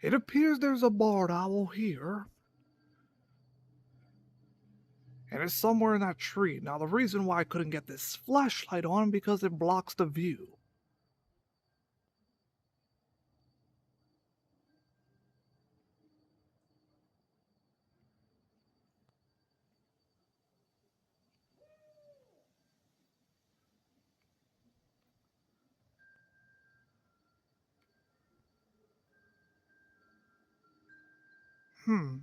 It appears there's a barred owl here, and it's somewhere in that tree. Now, the reason why I couldn't get this flashlight on because it blocks the view. Hmm.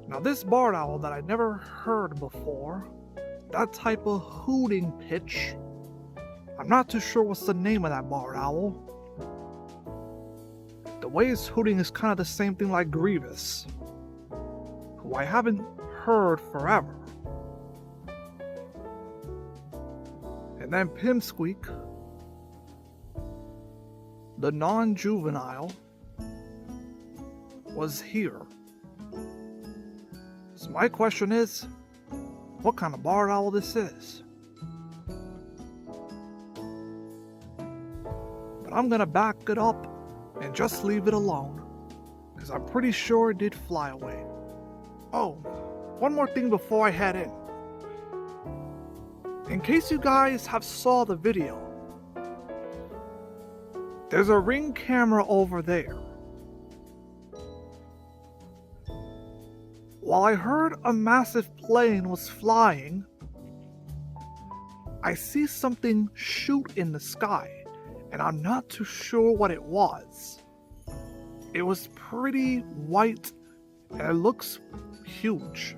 Now, this barred owl that I never heard before, that type of hooting pitch, I'm not too sure what's the name of that barred owl. The way it's hooting is kind of the same thing like Grievous, who I haven't heard forever. And then Pimsqueak, the non-juvenile, was here. So my question is, what kind of barred owl this is? But I'm gonna back it up and just leave it alone, because I'm pretty sure it did fly away. Oh, one more thing before I head in. In case you guys have saw the video, there's a ring camera over there. While I heard a massive plane was flying, I see something shoot in the sky, and I'm not too sure what it was. It was pretty white, and it looks huge.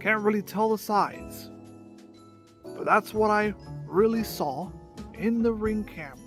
Can't really tell the size, but that's what I really saw in the ring camera.